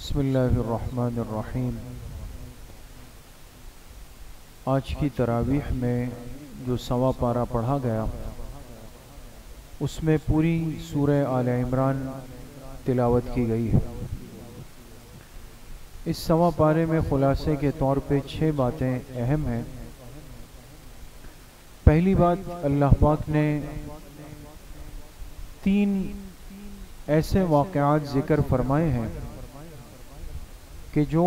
بسم اللہ الرحمن الرحیم۔ آج کی تراویح میں جو سوا پارہ پڑھا گیا اس میں پوری سورہ آل عمران تلاوت کی گئی ہے۔ اس سوا پارے میں خلاصے کے طور پہ 6 باتیں اہم ہیں۔ پہلی بات، اللہ پاک نے 3 ایسے واقعات ذکر فرمائے ہیں کہ جو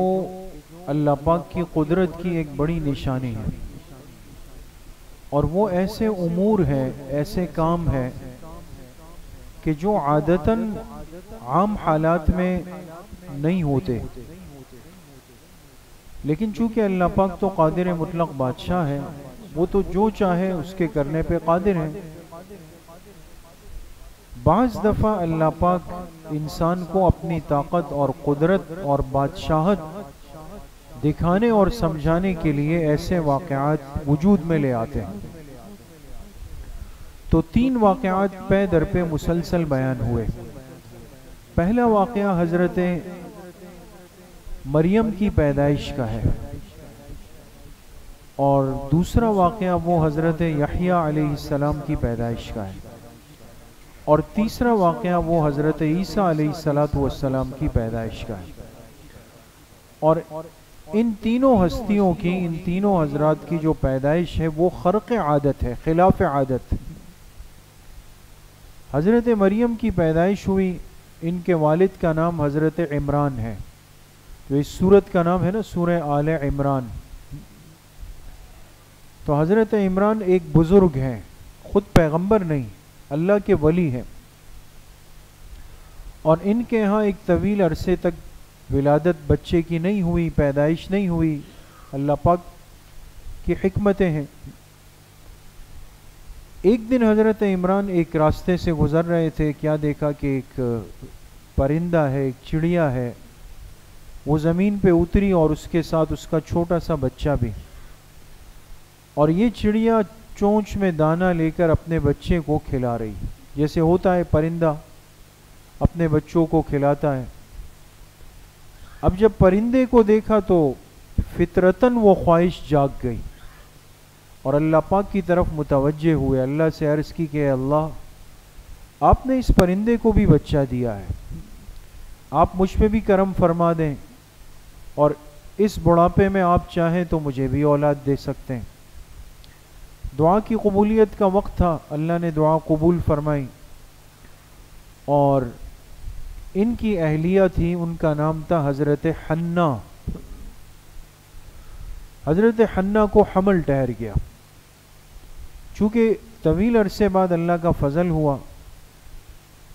اللہ پاک کی قدرت کی ایک بڑی نشانی ہے، اور وہ ایسے امور ہیں، ایسے کام ہیں کہ جو عادتاً عام حالات میں نہیں ہوتے، لیکن چونکہ اللہ پاک تو قادر مطلق بادشاہ ہے، وہ تو جو چاہے اس کے کرنے پہ قادر ہے۔ بعض دفعہ اللہ پاک انسان کو اپنی طاقت اور قدرت اور بادشاہت دکھانے اور سمجھانے کے لیے ایسے واقعات وجود میں لے آتے ہیں۔ تو 3 واقعات پے در پہ مسلسل بیان ہوئے۔ پہلا واقعہ حضرت مریم کی پیدائش کا ہے، اور دوسرا واقعہ وہ حضرت یحییٰ علیہ السلام کی پیدائش کا ہے، اور تیسرا واقعہ وہ حضرت عیسیٰ علیہ السلام کی پیدائش کا ہے۔ اور ان تینوں ہستیوں کی، ان تینوں حضرات کی جو پیدائش ہے وہ خرق عادت ہے، خلاف عادت۔ حضرت مریم کی پیدائش ہوئی، ان کے والد کا نام حضرت عمران ہے، جو اس سورت کا نام ہے نا، سورہ آل عمران۔ تو حضرت عمران ایک بزرگ ہیں، خود پیغمبر نہیں، اللہ کے ولی ہیں، اور ان کے ہاں ایک طویل عرصے تک ولادت بچے کی نہیں ہوئی، پیدائش نہیں ہوئی۔ اللہ پاک کی حکمتیں ہیں۔ ایک دن حضرت عمران ایک راستے سے گزر رہے تھے، کیا دیکھا کہ ایک پرندہ ہے، ایک چڑیا ہے، وہ زمین پہ اتری اور اس کے ساتھ اس کا چھوٹا سا بچہ بھی، اور یہ چڑیا چونچ میں دانہ لے کر اپنے بچے کو کھلا رہی، جیسے ہوتا ہے پرندہ اپنے بچوں کو کھلاتا ہے۔ اب جب پرندے کو دیکھا تو فطرتاً وہ خواہش جاگ گئی، اور اللہ پاک کی طرف متوجہ ہوئے، اللہ سے عرض کی کہ اللہ، آپ نے اس پرندے کو بھی بچہ دیا ہے، آپ مجھ پہ بھی کرم فرما دیں، اور اس بڑھاپے میں آپ چاہیں تو مجھے بھی اولاد دے سکتے ہیں۔ دعا کی قبولیت کا وقت تھا، اللہ نے دعا قبول فرمائی، اور ان کی اہلیہ تھی، ان کا نام تھا حضرت حنہ۔ حضرت حنہ کو حمل ٹھہر گیا، چونکہ طویل عرصے بعد اللہ کا فضل ہوا،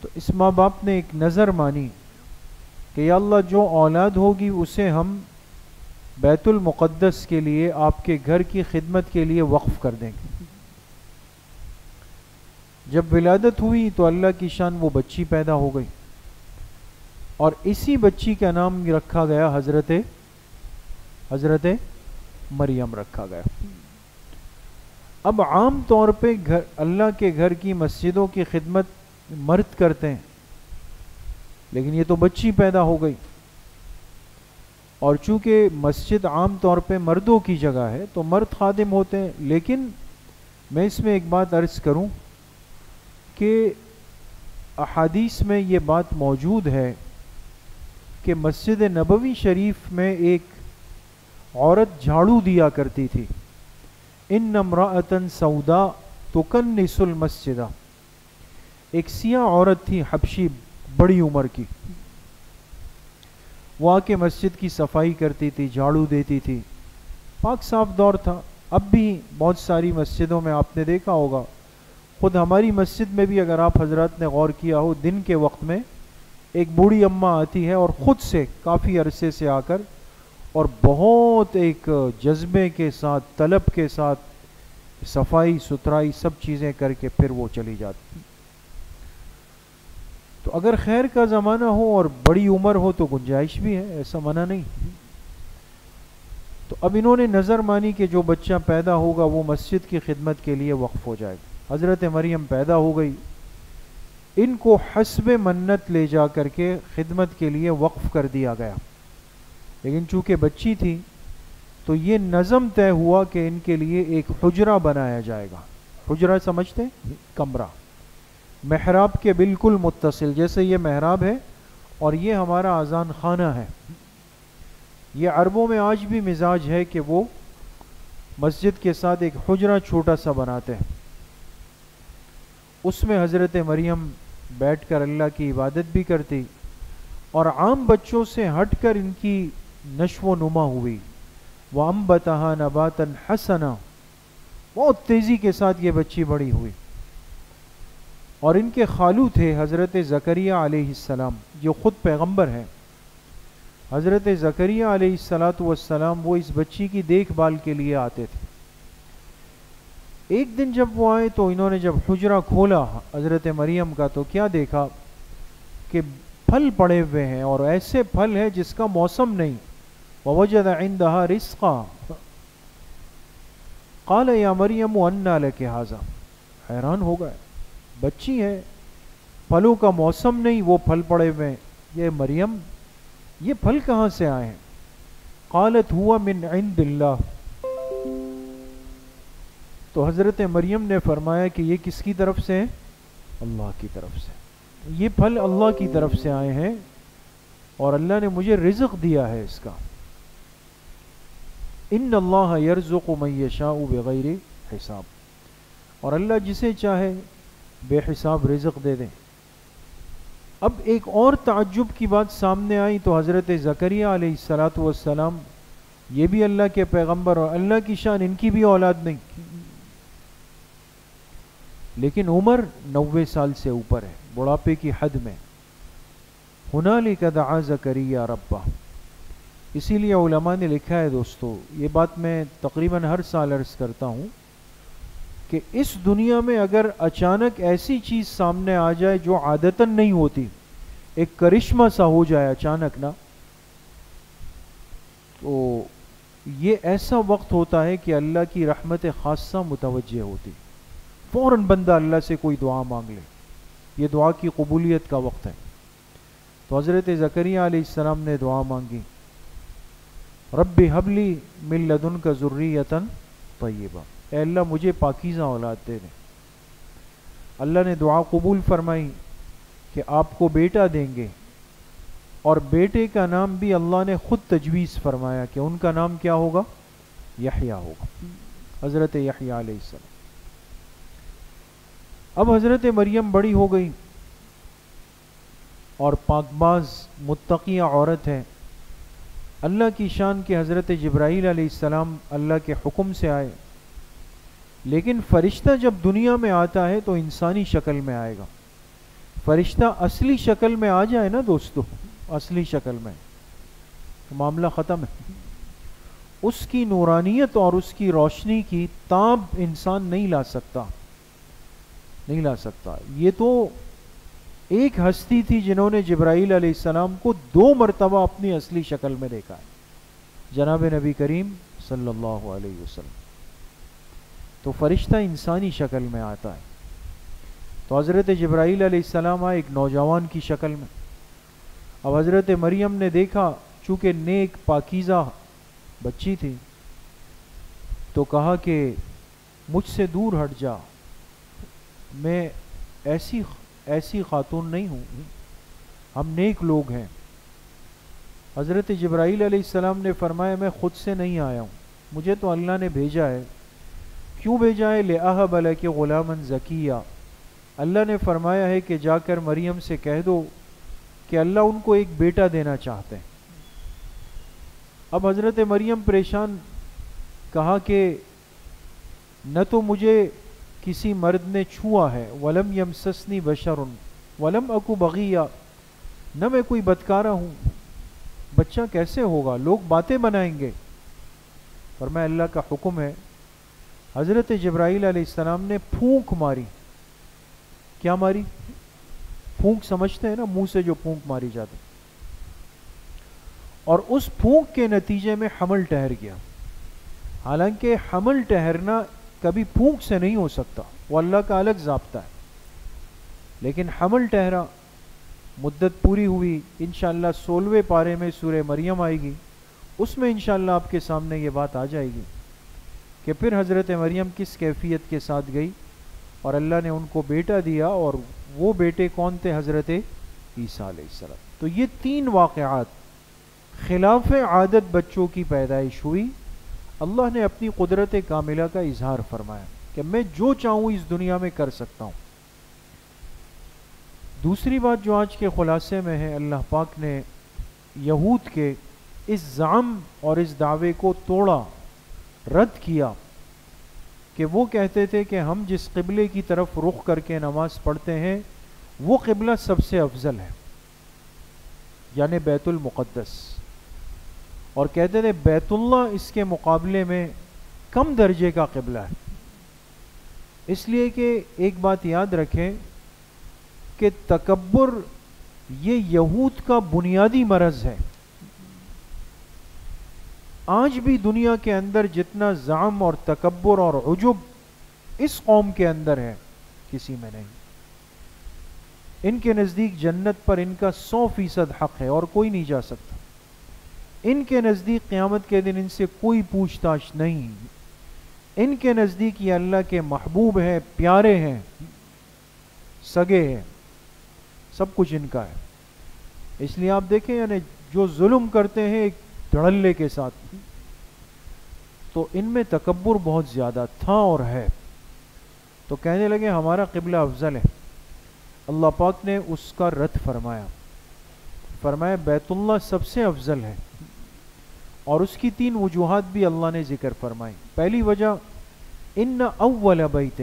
تو اس ماں باپ نے ایک نظر مانی کہ یا اللہ، جو اولاد ہوگی اسے ہم بیت المقدس کے لیے، آپ کے گھر کی خدمت کے لیے وقف کر دیں گے۔ جب ولادت ہوئی تو اللہ کی شان وہ بچی پیدا ہو گئی، اور اسی بچی کا نام رکھا گیا حضرت مریم رکھا گیا۔ اب عام طور پہ اللہ کے گھر کی مسجدوں کی خدمت مرد کرتے ہیں، لیکن یہ تو بچی پیدا ہو گئی، اور چونکہ مسجد عام طور پہ مردوں کی جگہ ہے تو مرد خادم ہوتے ہیں۔ لیکن میں اس میں ایک بات عرض کروں کہ احادیث میں یہ بات موجود ہے کہ مسجد نبوی شریف میں ایک عورت جھاڑو دیا کرتی تھی، ان امرأۃ سوداء تکنس المسجد، ایک سیاہ عورت تھی، حبشی، بڑی عمر کی، وہ آ کے مسجد کی صفائی کرتی تھی، جھاڑو دیتی تھی، پاک صاف دور تھا۔ اب بھی بہت ساری مسجدوں میں آپ نے دیکھا ہوگا، خود ہماری مسجد میں بھی اگر آپ حضرات نے غور کیا ہو، دن کے وقت میں ایک بوڑھی اماں آتی ہے اور خود سے کافی عرصے سے آ کر اور بہت ایک جذبے کے ساتھ، طلب کے ساتھ صفائی ستھرائی سب چیزیں کر کے پھر وہ چلی جاتی۔ تو اگر خیر کا زمانہ ہو اور بڑی عمر ہو تو گنجائش بھی ہے، ایسا منع نہیں۔ تو اب انہوں نے نظر مانی کہ جو بچہ پیدا ہوگا وہ مسجد کی خدمت کے لیے وقف ہو جائے گا۔ حضرت مریم پیدا ہو گئی، ان کو حسب منت لے جا کر کے خدمت کے لیے وقف کر دیا گیا۔ لیکن چونکہ بچی تھی تو یہ نظم طے ہوا کہ ان کے لیے ایک حجرہ بنایا جائے گا. حجرہ سمجھتے ہیں؟ کمرہ محراب کے بالکل متصل، جیسے یہ محراب ہے اور یہ ہمارا اذان خانہ ہے. یہ عربوں میں آج بھی مزاج ہے کہ وہ مسجد کے ساتھ ایک حجرہ چھوٹا سا بناتے ہیں. اس میں حضرت مریم بیٹھ کر اللہ کی عبادت بھی کرتی اور عام بچوں سے ہٹ کر ان کی نشو و نما ہوئی. وَأَنبَتَهَا نَبَاتًا حَسَنًا، بہت تیزی کے ساتھ یہ بچی بڑی ہوئی. اور ان کے خالو تھے حضرت زکریہ علیہ السلام جو خود پیغمبر ہیں. حضرت زکریہ علیہ السلام وہ اس بچی کی دیکھ بھال کے لیے آتے تھے. ایک دن جب وہ آئے تو انہوں نے جب حجرہ کھولا حضرت مریم کا تو کیا دیکھا کہ پھل پڑے ہوئے ہیں، اور ایسے پھل ہے جس کا موسم نہیں. وَوَجَدَ عِنْدَهَا رِزْقًا قَالَ يَا مَرْيَمُ أَنَّىٰ لَكِ هَٰذَا، حیران ہو گئے، بچی ہے، پھلوں کا موسم نہیں، وہ پھل پڑے ہوئے ہیں، یہ مریم یہ پھل کہاں سے آئے ہیں؟ قالت هو من عند اللہ، تو حضرت مریم نے فرمایا کہ یہ کس کی طرف سے ہے؟ اللہ کی طرف سے. یہ پھل اللہ کی طرف سے آئے ہیں اور اللہ نے مجھے رزق دیا ہے اس کا. ان اللہ یرزق من یشاء بغیر حساب، اور اللہ جسے چاہے بے حساب رزق دے دیں. اب ایک اور تعجب کی بات سامنے آئی تو حضرت زکریہ علیہ السلام یہ بھی اللہ کے پیغمبر اور اللہ کی شان ان کی بھی اولاد نہیں، لیکن عمر 90 سال سے اوپر ہے، بڑھاپے کی حد میں. ہنالک دعا زکریا ربہ. اسی لیے علماء نے لکھا ہے دوستو، یہ بات میں تقریباً ہر سال عرض کرتا ہوں کہ اس دنیا میں اگر اچانک ایسی چیز سامنے آ جائے جو عادتاً نہیں ہوتی، ایک کرشمہ سا ہو جائے اچانک نا، تو یہ ایسا وقت ہوتا ہے کہ اللہ کی رحمت خاصہ متوجہ ہوتی. فوراً بندہ اللہ سے کوئی دعا مانگ لے، یہ دعا کی قبولیت کا وقت ہے. تو حضرت زکریہ علیہ السلام نے دعا مانگی، رب ہب لی من لدنک ذریۃ طیبہ، اے اللہ مجھے پاکیزہ اولاد دے دے. اللہ نے دعا قبول فرمائی کہ آپ کو بیٹا دیں گے، اور بیٹے کا نام بھی اللہ نے خود تجویز فرمایا کہ ان کا نام کیا ہوگا؟ یحییٰ ہوگا، حضرت یحییٰ علیہ السلام. اب حضرت مریم بڑی ہو گئی اور پاک باز متقیہ عورت ہے. اللہ کی شان کہ حضرت جبرائیل علیہ السلام اللہ کے حکم سے آئے، لیکن فرشتہ جب دنیا میں آتا ہے تو انسانی شکل میں آئے گا. فرشتہ اصلی شکل میں آ جائے نا دوستو، اصلی شکل میں معاملہ ختم ہے. اس کی نورانیت اور اس کی روشنی کی تاب انسان نہیں لا سکتا، نہیں لا سکتا. یہ تو ایک ہستی تھی جنہوں نے جبرائیل علیہ السلام کو 2 مرتبہ اپنی اصلی شکل میں دیکھا ہے، جناب نبی کریم صلی اللہ علیہ وسلم. تو فرشتہ انسانی شکل میں آتا ہے. تو حضرت جبرائیل علیہ السلام آئے ایک نوجوان کی شکل میں. اب حضرت مریم نے دیکھا چونکہ نیک پاکیزہ بچی تھی تو کہا کہ مجھ سے دور ہٹ جا، میں ایسی خاتون نہیں ہوں، ہم نیک لوگ ہیں. حضرت جبرائیل علیہ السلام نے فرمایا میں خود سے نہیں آیا ہوں، مجھے تو اللہ نے بھیجا ہے. کیوں بھیجا ہے؟ لِأَهَبَ لَكِ غُلَامًا زَكِيًّا، اللہ نے فرمایا ہے کہ جا کر مریم سے کہہ دو کہ اللہ ان کو ایک بیٹا دینا چاہتے ہیں. اب حضرت مریم پریشان، کہا کہ نہ تو مجھے کسی مرد نے چھوا ہے، وَلَمْ يَمْسَسْنِي بَشَرٌ وَلَمْ أَكُ بَغِيًّا، نہ میں کوئی بدکارہ ہوں، بچہ کیسے ہوگا، لوگ باتیں بنائیں گے. فرمایا اللہ کا حکم ہے. حضرت جبرائیل علیہ السلام نے پھونک ماری. کیا ماری؟ پھونک سمجھتے ہیں نا، منہ سے جو پھونک ماری جاتی، اور اس پھونک کے نتیجے میں حمل ٹھہر گیا. حالانکہ حمل ٹھہرنا کبھی پھونک سے نہیں ہو سکتا، وہ اللہ کا الگ ضابطہ ہے، لیکن حمل ٹھہرا، مدت پوری ہوئی. انشاءاللہ 16ویں پارے میں سورہ مریم آئے گی، اس میں انشاءاللہ آپ کے سامنے یہ بات آ جائے گی کہ پھر حضرت مریم کس کیفیت کے ساتھ گئی اور اللہ نے ان کو بیٹا دیا، اور وہ بیٹے کون تھے؟ حضرت عیسیٰ علیہ السلام۔ تو یہ 3 واقعات، خلاف عادت بچوں کی پیدائش ہوئی، اللہ نے اپنی قدرت کاملہ کا اظہار فرمایا کہ میں جو چاہوں اس دنیا میں کر سکتا ہوں۔ دوسری بات جو آج کے خلاصے میں ہے، اللہ پاک نے یہود کے اس زعم اور اس دعوے کو توڑا، رد کیا کہ وہ کہتے تھے کہ ہم جس قبلے کی طرف رخ کر کے نماز پڑھتے ہیں وہ قبلہ سب سے افضل ہے، یعنی بیت المقدس، اور کہتے تھے بیت اللہ اس کے مقابلے میں کم درجے کا قبلہ ہے۔ اس لیے کہ ایک بات یاد رکھیں کہ تکبر یہ یہود کا بنیادی مرض ہے۔ آج بھی دنیا کے اندر جتنا زعم اور تکبر اور عجب اس قوم کے اندر ہے، کسی میں نہیں۔ ان کے نزدیک جنت پر ان کا 100% حق ہے اور کوئی نہیں جا سکتا۔ ان کے نزدیک قیامت کے دن ان سے کوئی پوچھ تاچھ نہیں۔ ان کے نزدیک یہ اللہ کے محبوب ہیں، پیارے ہیں، سگے ہیں، سب کچھ ان کا ہے۔ اس لیے آپ دیکھیں یعنی جو ظلم کرتے ہیں ایک دھڑلے کے ساتھ، تو ان میں تکبر بہت زیادہ تھا اور ہے۔ تو کہنے لگے ہمارا قبلہ افضل ہے۔ اللہ پاک نے اس کا رد فرمایا، فرمایا بیت اللہ سب سے افضل ہے، اور اس کی 3 وجوہات بھی اللہ نے ذکر فرمائی۔ پہلی وجہ، ان اول بیت،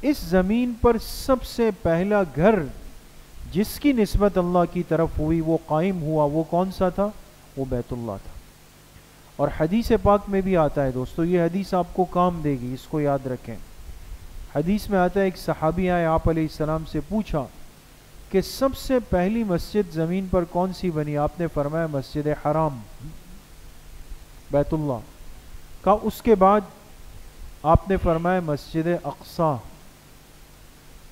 اس زمین پر سب سے پہلا گھر جس کی نسبت اللہ کی طرف ہوئی، وہ قائم ہوا، وہ کون سا تھا؟ وہ بیت اللہ تھا۔ اور حدیث پاک میں بھی آتا ہے دوستو، یہ حدیث آپ کو کام دے گی، اس کو یاد رکھیں۔ حدیث میں آتا ہے ایک صحابی آئے، آپ علیہ السلام سے پوچھا کہ سب سے پہلی مسجد زمین پر کون سی بنی؟ آپ نے فرمایا مسجد حرام، بیت اللہ کا۔ اس کے بعد آپ نے فرمایا مسجد اقصی۔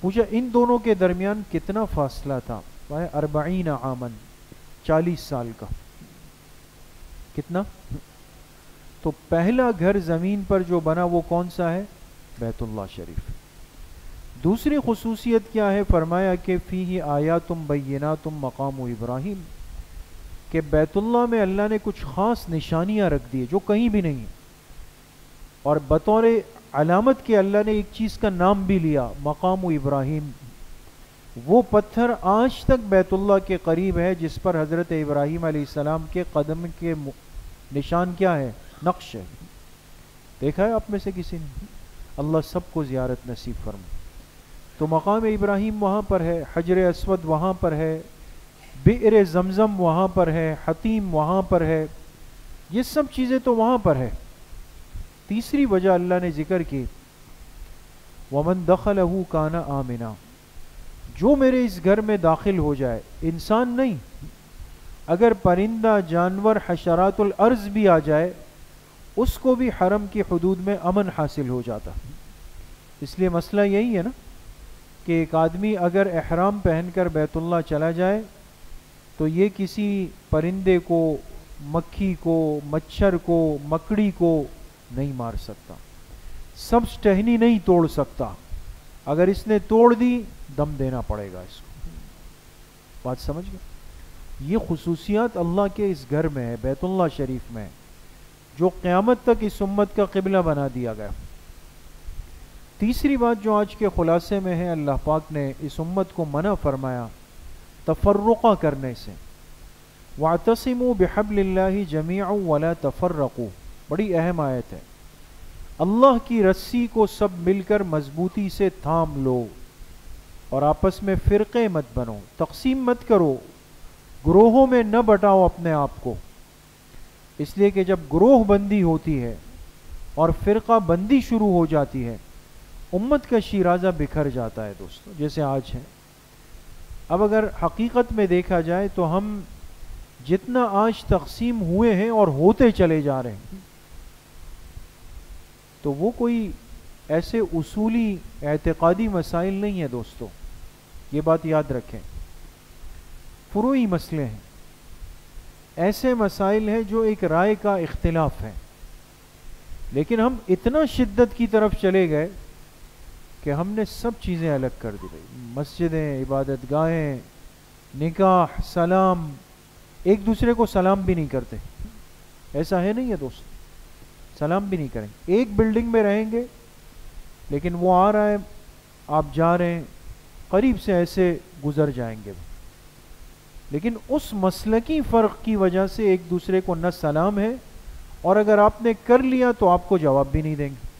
پوچھا ان دونوں کے درمیان کتنا فاصلہ تھا؟ 40 عامن، 40 سال کا۔ کتنا؟ تو پہلا گھر زمین پر جو بنا وہ کون سا ہے؟ بیت اللہ شریف۔ دوسری خصوصیت کیا ہے؟ فرمایا کہ فیہ آیات بینات مقام ابراہیم، کہ بیت اللہ میں اللہ نے کچھ خاص نشانیاں رکھ دی جو کہیں بھی نہیں، اور بطور علامت کے اللہ نے ایک چیز کا نام بھی لیا، مقام ابراہیم۔ وہ پتھر آج تک بیت اللہ کے قریب ہے جس پر حضرت ابراہیم علیہ السلام کے قدم کے نشان کیا ہے؟ نقش ہے۔ دیکھا ہے آپ میں سے کسی نے؟ اللہ سب کو زیارت نصیب فرمائے۔ تو مقام ابراہیم وہاں پر ہے، حجر اسود وہاں پر ہے، بئر زمزم وہاں پر ہے، حتیم وہاں پر ہے، یہ سب چیزیں تو وہاں پر ہے۔ تیسری وجہ اللہ نے ذکر کی، وَمَن دَخَلَهُ كَانَ آمِنًا، جو میرے اس گھر میں داخل ہو جائے، انسان نہیں، اگر پرندہ جانور حشرات الارض بھی آ جائے اس کو بھی حرم کی حدود میں امن حاصل ہو جاتا۔ اس لیے مسئلہ یہی ہے نا کہ ایک آدمی اگر احرام پہن کر بیت اللہ چلا جائے تو یہ کسی پرندے کو، مکھی کو، مچھر کو، مکڑی کو نہیں مار سکتا، سبز ٹہنی نہیں توڑ سکتا، اگر اس نے توڑ دی دم دینا پڑے گا اس کو۔ بات سمجھ گئے؟ یہ خصوصیات اللہ کے اس گھر میں ہے، بیت اللہ شریف میں، جو قیامت تک اس امت کا قبلہ بنا دیا گیا۔ تیسری بات جو آج کے خلاصے میں ہے، اللہ پاک نے اس امت کو منع فرمایا تفرقہ کرنے سے۔ وَاعْتَصِمُوا بِحَبْلِ اللَّهِ جَمِيعًا وَلَا تَفَرَّقُوا، بڑی اہم آیت ہے۔ اللہ کی رسی کو سب مل کر مضبوطی سے تھام لو اور آپس میں فرقے مت بنو، تقسیم مت کرو، گروہوں میں نہ بٹاؤ اپنے آپ کو۔ اس لیے کہ جب گروہ بندی ہوتی ہے اور فرقہ بندی شروع ہو جاتی ہے، امت کا شیرازہ بکھر جاتا ہے دوستو، جیسے آج ہے۔ اب اگر حقیقت میں دیکھا جائے تو ہم جتنا آج تقسیم ہوئے ہیں اور ہوتے چلے جا رہے ہیں، تو وہ کوئی ایسے اصولی اعتقادی مسائل نہیں ہیں دوستو، یہ بات یاد رکھیں، فروعی مسئلے ہیں۔ ایسے مسائل ہیں جو ایک رائے کا اختلاف ہے، لیکن ہم اتنا شدت کی طرف چلے گئے کہ ہم نے سب چیزیں الگ کر دی بھائی، مسجدیں، عبادت گاہیں، نکاح، سلام، ایک دوسرے کو سلام بھی نہیں کرتے، ایسا ہے نہیں ہے دوست، سلام بھی نہیں کریں، ایک بلڈنگ میں رہیں گے لیکن وہ آ رہا ہے آپ جا رہے ہیں، قریب سے ایسے گزر جائیں گے، لیکن اس مسلکی فرق کی وجہ سے ایک دوسرے کو نہ سلام ہے، اور اگر آپ نے کر لیا تو آپ کو جواب بھی نہیں دیں گے۔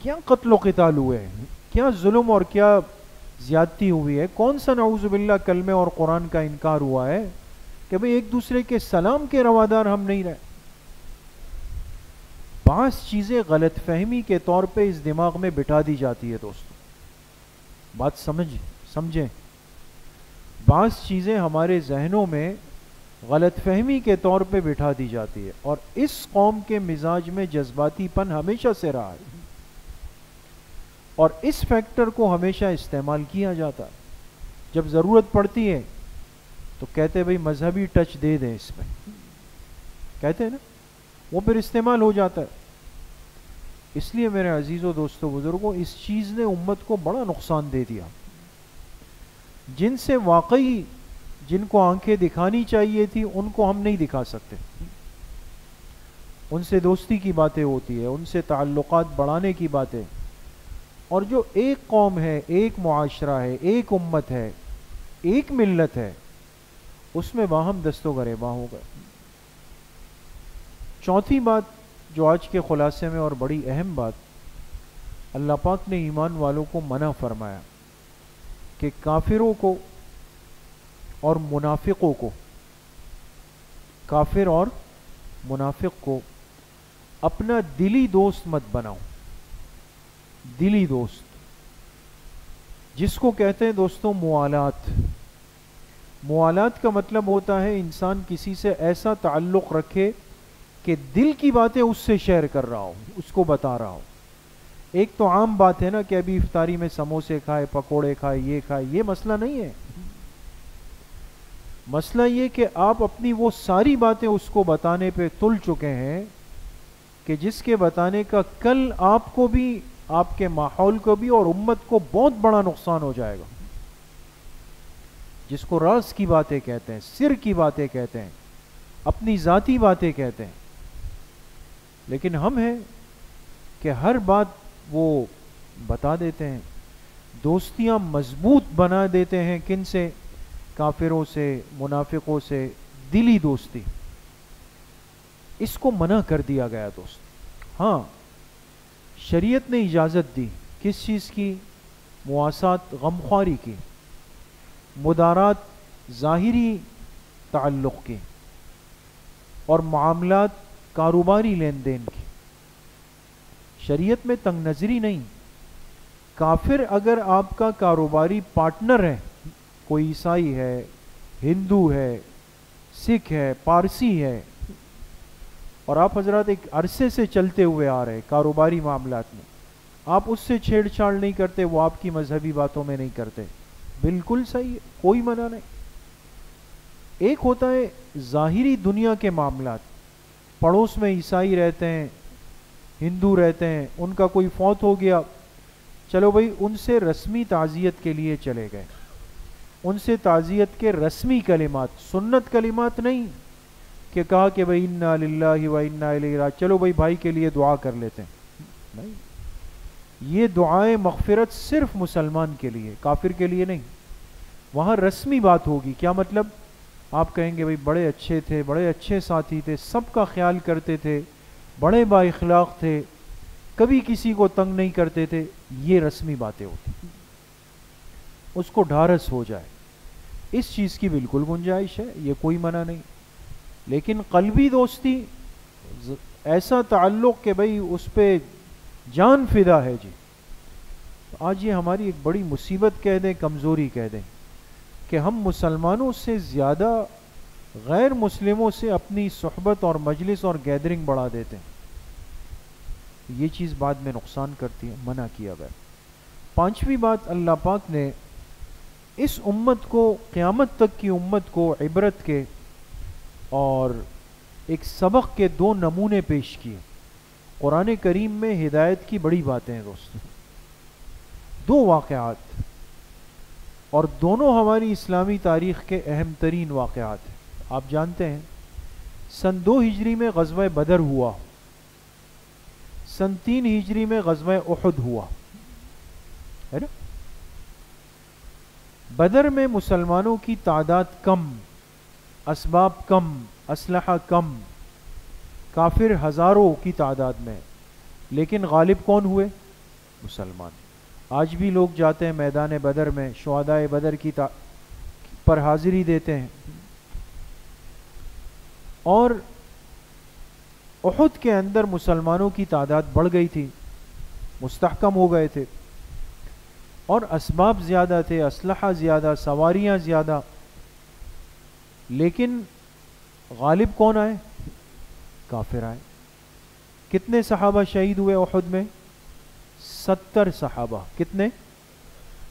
کیا قتل و قتال ہوئے ہیں، کیا ظلم اور کیا زیادتی ہوئی ہے، کون سا نعوذ باللہ کلمے اور قرآن کا انکار ہوا ہے کہ بھئی ایک دوسرے کے سلام کے روادار ہم نہیں رہے۔ بعض چیزیں غلط فہمی کے طور پہ اس دماغ میں بٹھا دی جاتی ہے دوستو، بات سمجھیں، بعض چیزیں ہمارے ذہنوں میں غلط فہمی کے طور پہ بٹھا دی جاتی ہے، اور اس قوم کے مزاج میں جذباتی پن ہمیشہ سے رہا ہے، اور اس فیکٹر کو ہمیشہ استعمال کیا جاتا ہے۔ جب ضرورت پڑتی ہے تو کہتے بھئی مذہبی ٹچ دے دیں اس میں، کہتے ہیں نا، وہ پھر استعمال ہو جاتا ہے۔ اس لیے میرے عزیزو دوستو بزرگوں، اس چیز نے امت کو بڑا نقصان دے دیا۔ جن سے واقعی جن کو آنکھیں دکھانی چاہیے تھی ان کو ہم نہیں دکھا سکتے، ان سے دوستی کی باتیں ہوتی ہے، ان سے تعلقات بڑھانے کی باتیں، اور جو ایک قوم ہے، ایک معاشرہ ہے، ایک امت ہے، ایک ملت ہے، اس میں باہم دست و گریباں ہو گئے۔ چوتھی بات جو آج کے خلاصے میں اور بڑی اہم بات، اللہ پاک نے ایمان والوں کو منع فرمایا کہ کافروں کو اور منافقوں کو، کافر اور منافق کو اپنا دلی دوست مت بناؤ۔ دلی دوست جس کو کہتے ہیں دوستوں موالات۔ موالات کا مطلب ہوتا ہے انسان کسی سے ایسا تعلق رکھے کہ دل کی باتیں اس سے شیئر کر رہا ہو، اس کو بتا رہا ہو۔ ایک تو عام بات ہے نا کہ ابھی افطاری میں سموسے کھائے، پکوڑے کھائے، یہ کھائے، یہ مسئلہ نہیں ہے۔ مسئلہ یہ کہ آپ اپنی وہ ساری باتیں اس کو بتانے پہ تل چکے ہیں کہ جس کے بتانے کا کل آپ کو بھی، آپ کے ماحول کو بھی اور امت کو بہت بڑا نقصان ہو جائے گا، جس کو راز کی باتیں کہتے ہیں، سر کی باتیں کہتے ہیں، اپنی ذاتی باتیں کہتے ہیں۔ لیکن ہم ہیں کہ ہر بات وہ بتا دیتے ہیں، دوستیاں مضبوط بنا دیتے ہیں، کن سے؟ کافروں سے، منافقوں سے، دلی دوستی۔ اس کو منع کر دیا گیا دوست۔ ہاں شریعت نے اجازت دی، کس چیز کی؟ مواسات، غمخواری کی، مدارات ظاہری تعلق کی، اور معاملات کاروباری لین دین کی۔ شریعت میں تنگ نظری نہیں۔ کافر اگر آپ کا کاروباری پارٹنر ہے، کوئی عیسائی ہے، ہندو ہے، سکھ ہے، پارسی ہے، اور آپ حضرات ایک عرصے سے چلتے ہوئے آ رہے کاروباری معاملات میں، آپ اس سے چھیڑ چھاڑ نہیں کرتے، وہ آپ کی مذہبی باتوں میں نہیں کرتے، بالکل صحیح ہے، کوئی منع نہیں۔ ایک ہوتا ہے ظاہری دنیا کے معاملات، پڑوس میں عیسائی رہتے ہیں، ہندو رہتے ہیں، ان کا کوئی فوت ہو گیا، چلو بھائی ان سے رسمی تعزیت کے لیے چلے گئے، ان سے تعزیت کے رسمی کلمات، سنت کلمات نہیں کہ کہا کہ بھائی انا للہ و انا الیہ راجعون، چلو بھائی بھائی کے لیے دعا کر لیتے ہیں، نہیں، یہ دعائیں مغفرت صرف مسلمان کے لیے، کافر کے لیے نہیں۔ وہاں رسمی بات ہوگی، کیا مطلب؟ آپ کہیں گے بھائی بڑے اچھے تھے، بڑے اچھے ساتھی تھے، سب کا خیال کرتے تھے، بڑے با اخلاق تھے، کبھی کسی کو تنگ نہیں کرتے تھے، یہ رسمی باتیں ہوتی، اس کو ڈھارس ہو جائے، اس چیز کی بالکل گنجائش ہے، یہ کوئی منع نہیں۔ لیکن قلبی دوستی، ایسا تعلق کہ بھئی اس پہ جان فدا ہے جی، آج یہ ہماری ایک بڑی مصیبت کہہ دیں، کمزوری کہہ دیں، کہ ہم مسلمانوں سے زیادہ غیر مسلموں سے اپنی صحبت اور مجلس اور گیدرنگ بڑھا دیتے ہیں۔ یہ چیز بعد میں نقصان کرتی ہے، منع کیا گیا۔ پانچویں بات، اللہ پاک نے اس امت کو، قیامت تک کی امت کو عبرت کے اور ایک سبق کے دو نمونے پیش کیے. قرآن کریم میں ہدایت کی بڑی باتیں ہیں دوستو، دو واقعات، اور دونوں ہماری اسلامی تاریخ کے اہم ترین واقعات ہیں. آپ جانتے ہیں سن 2 ہجری میں غزوہ بدر ہوا، سن 3 ہجری میں غزوہ احد ہوا ہے نا. بدر میں مسلمانوں کی تعداد کم، اسباب کم، اسلحہ کم، کافر ہزاروں کی تعداد میں، لیکن غالب کون ہوئے؟ مسلمان. آج بھی لوگ جاتے ہیں میدان بدر میں، شہدائے بدر کی پر حاضری دیتے ہیں. اور احد کے اندر مسلمانوں کی تعداد بڑھ گئی تھی، مستحکم ہو گئے تھے، اور اسباب زیادہ تھے، اسلحہ زیادہ، سواریاں زیادہ، لیکن غالب کون آئے؟ کافر آئے. کتنے صحابہ شہید ہوئے احد میں؟ 70 صحابہ. کتنے؟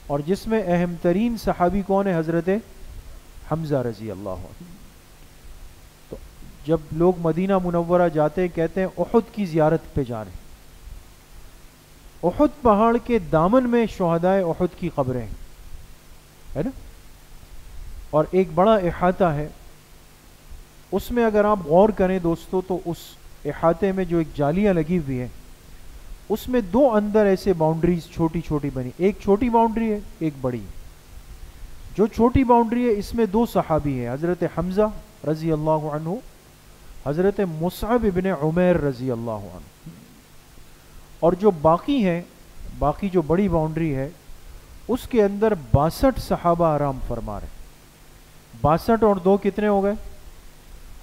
اور جس میں اہم ترین صحابی کون ہے؟ حضرت حمزہ رضی اللہ عنہ. تو جب لوگ مدینہ منورہ جاتے کہتے ہیں احد کی زیارت پہ جا رہے ہیں. احد پہاڑ کے دامن میں شہدائے احد کی قبریں ہے نا، اور ایک بڑا احاطہ ہے. اس میں اگر آپ غور کریں دوستو تو اس احاطے میں جو ایک جالیاں لگی ہوئی ہیں، اس میں دو اندر ایسے باؤنڈریز چھوٹی چھوٹی بنی، ایک چھوٹی باؤنڈری ہے ایک بڑی. جو چھوٹی باؤنڈری ہے اس میں 2 صحابی ہیں، حضرت حمزہ رضی اللہ عنہ، حضرت مصعب ابن عمیر رضی اللہ عنہ. اور جو باقی ہیں، باقی جو بڑی باؤنڈری ہے اس کے اندر 62 صحابہ آرام فرما رہے. 62 اور 2 کتنے ہو گئے؟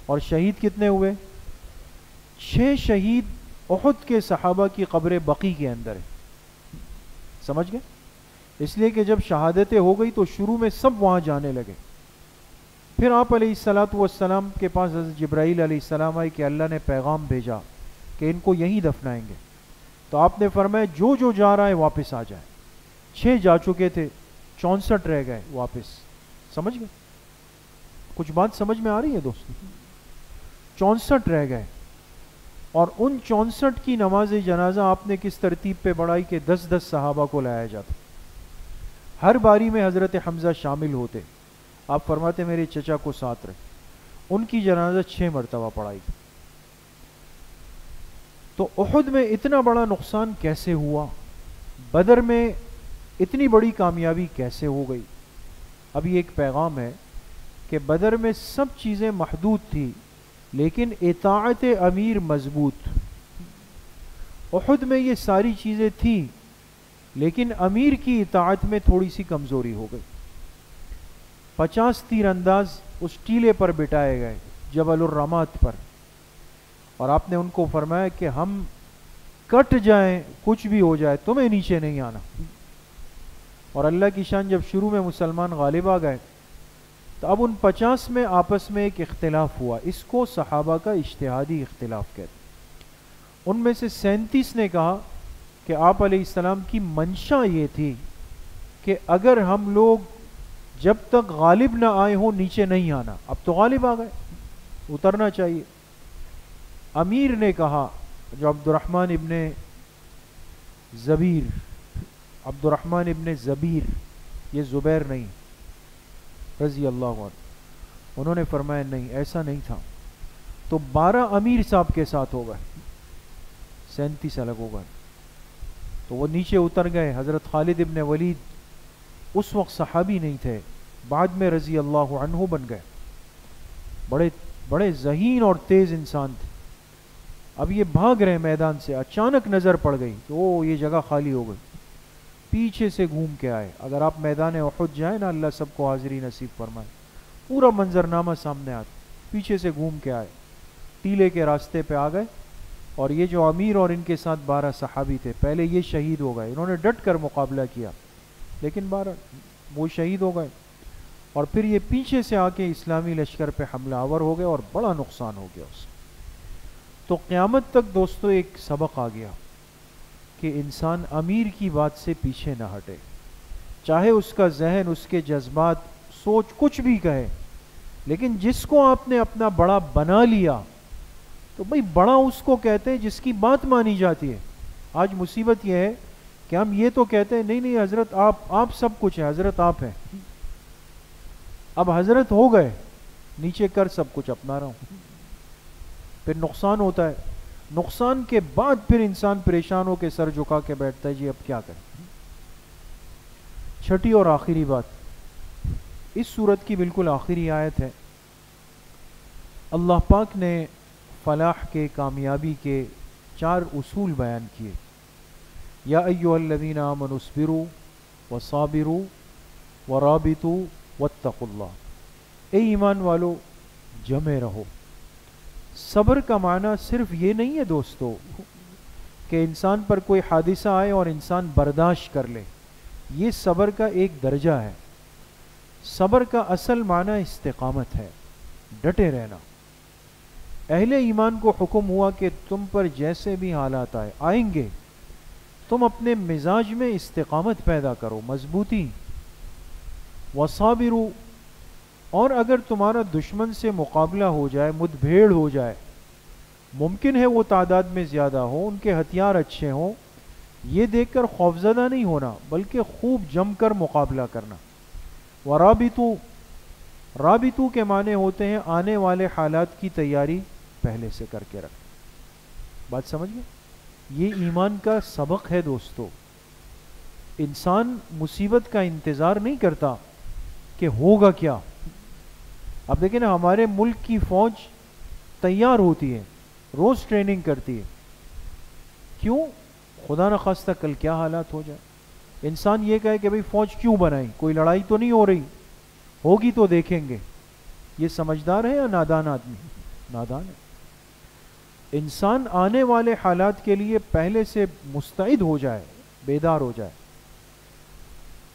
اور شہید کتنے ہوئے؟ 6 شہید احد کے صحابہ کی قبر بقی کے اندر ہے. سمجھ گئے؟ اس لیے کہ جب شہادتیں ہو گئی تو شروع میں سب وہاں جانے لگے. پھر آپ علیہ الصلاۃ والسلام کے پاس حضرت جبرائیل علیہ السلام آئے کہ اللہ نے پیغام بھیجا کہ ان کو یہیں دفنائیں گے. تو آپ نے فرمایا جو جو جا رہا ہے واپس آ جائے. 6 جا چکے تھے، 64 رہ گئے واپس. سمجھ گئے؟ کچھ بات سمجھ میں آ رہی ہے دوستو؟ 64 رہ گئے، اور ان 64 کی نماز جنازہ آپ نے کس ترتیب پہ بڑھائی کہ 10 صحابہ کو لایا جاتا. ہر باری میں حضرت حمزہ شامل ہوتے. آپ فرماتے میرے چچا کو ساتھ رکھ. ان کی جنازہ 6 مرتبہ پڑھائی. تو احد میں اتنا بڑا نقصان کیسے ہوا؟ بدر میں اتنی بڑی کامیابی کیسے ہو گئی؟ اب یہ ایک پیغام ہے کہ بدر میں سب چیزیں محدود تھی لیکن اطاعت امیر مضبوط. احد میں یہ ساری چیزیں تھیں لیکن امیر کی اطاعت میں تھوڑی سی کمزوری ہو گئی. 50 تیر انداز اس ٹیلے پر بٹھائے گئے جبل الرمات پر، اور آپ نے ان کو فرمایا کہ ہم کٹ جائیں کچھ بھی ہو جائے تمہیں نیچے نہیں آنا. اور اللہ کی شان جب شروع میں مسلمان غالب آ گئے تو اب ان 50 میں آپس میں ایک اختلاف ہوا. اس کو صحابہ کا اجتہادی اختلاف کہتے. ان میں سے 37 نے کہا کہ آپ علیہ السلام کی منشا یہ تھی کہ اگر ہم لوگ جب تک غالب نہ آئے ہوں نیچے نہیں آنا. اب تو غالب آ گئے، اترنا چاہیے. امیر نے کہا جو عبد الرحمن ابن زبیر، یہ زبیر نہیں، رضی اللہ عنہ، انہوں نے فرمایا نہیں ایسا نہیں تھا. تو 12 امیر صاحب کے ساتھ ہو گئے، 37 الگ ہو گئے. تو وہ نیچے اتر گئے. حضرت خالد ابن ولید اس وقت صحابی نہیں تھے، بعد میں رضی اللہ عنہ بن گئے. بڑے ذہین اور تیز انسان تھے. اب یہ بھاگ رہے میدان سے، اچانک نظر پڑ گئی کہ او یہ جگہ خالی ہو گئی. پیچھے سے گھوم کے آئے. اگر آپ میدان احد جائیں نا، اللہ سب کو حاضری نصیب فرمائے، پورا منظرنامہ سامنے آتا. پیچھے سے گھوم کے آئے، ٹیلے کے راستے پہ آ گئے. اور یہ جو امیر اور ان کے ساتھ 12 صحابی تھے، پہلے یہ شہید ہو گئے. انہوں نے ڈٹ کر مقابلہ کیا لیکن 12 وہ شہید ہو گئے. اور پھر یہ پیچھے سے آ کے اسلامی لشکر پہ حملہ آور ہو گئے اور بڑا نقصان ہو گیا اس. تو قیامت تک دوستو ایک سبق آ گیا کہ انسان امیر کی بات سے پیچھے نہ ہٹے، چاہے اس کا ذہن، اس کے جذبات، سوچ کچھ بھی کہے، لیکن جس کو آپ نے اپنا بڑا بنا لیا تو بھئی بڑا اس کو کہتے ہیں جس کی بات مانی جاتی ہے. آج مصیبت یہ ہے کہ ہم یہ تو کہتے ہیں نہیں نہیں حضرت آپ سب کچھ ہے، حضرت آپ ہیں. اب حضرت ہو گئے، نیچے کر سب کچھ اپنا رہا ہوں. پھر نقصان ہوتا ہے، نقصان کے بعد پھر انسان پریشان ہو کے سر جھکا کے بیٹھتا ہے جی اب کیا کریں. چھٹی اور آخری بات اس سورت کی بالکل آخری آیت ہے. اللہ پاک نے فلاح کے، کامیابی کے 4 اصول بیان کیے. یا ایھا الذین آمنوا اصبروا وصابروا ورابطوا واتقوا اللہ. اے ایمان والو جمے رہو. صبر کا معنی صرف یہ نہیں ہے دوستو کہ انسان پر کوئی حادثہ آئے اور انسان برداشت کر لے. یہ صبر کا ایک درجہ ہے. صبر کا اصل معنی استقامت ہے، ڈٹے رہنا. اہل ایمان کو حکم ہوا کہ تم پر جیسے بھی حالات آئیں گے تم اپنے مزاج میں استقامت پیدا کرو، مضبوطی. وصابروا، اور اگر تمہارا دشمن سے مقابلہ ہو جائے، مد بھیڑ ہو جائے، ممکن ہے وہ تعداد میں زیادہ ہو، ان کے ہتھیار اچھے ہوں، یہ دیکھ کر خوفزدہ نہیں ہونا بلکہ خوب جم کر مقابلہ کرنا. ورابطوا، رابطو کے معنی ہوتے ہیں آنے والے حالات کی تیاری پہلے سے کر کے رکھنا. بات سمجھ گئے؟ یہ ایمان کا سبق ہے دوستو. انسان مصیبت کا انتظار نہیں کرتا کہ ہوگا کیا. اب دیکھیں نا ہمارے ملک کی فوج تیار ہوتی ہے، روز ٹریننگ کرتی ہے. کیوں؟ خدا نخواستہ کل کیا حالات ہو جائے. انسان یہ کہے کہ بھئی فوج کیوں بنائی، کوئی لڑائی تو نہیں ہو رہی، ہوگی تو دیکھیں گے. یہ سمجھدار ہے یا نادان آدمی؟ نادان ہے. انسان آنے والے حالات کے لیے پہلے سے مستعد ہو جائے، بیدار ہو جائے.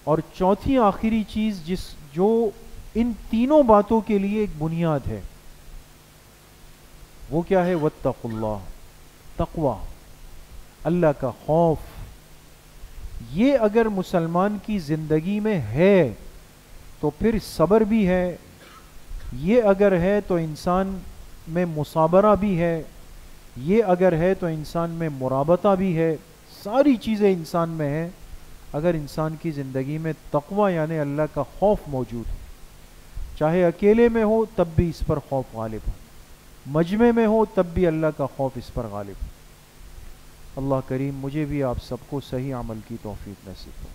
اور چوتھی آخری چیز جو ان تینوں باتوں کے لیے ایک بنیاد ہے، وہ کیا ہے؟ واتقوا اللہ، تقوی، اللہ کا خوف. یہ اگر مسلمان کی زندگی میں ہے تو پھر صبر بھی ہے. یہ اگر ہے تو انسان میں مصابرہ بھی ہے. یہ اگر ہے تو انسان میں مرابطہ بھی ہے. ساری چیزیں انسان میں ہیں اگر انسان کی زندگی میں تقوی یعنی اللہ کا خوف موجود ہے. چاہے اکیلے میں ہو تب بھی اس پر خوف غالب ہو، مجمع میں ہو تب بھی اللہ کا خوف اس پر غالب ہو. اللہ کریم مجھے بھی آپ سب کو صحیح عمل کی توفیق نصیب ہو.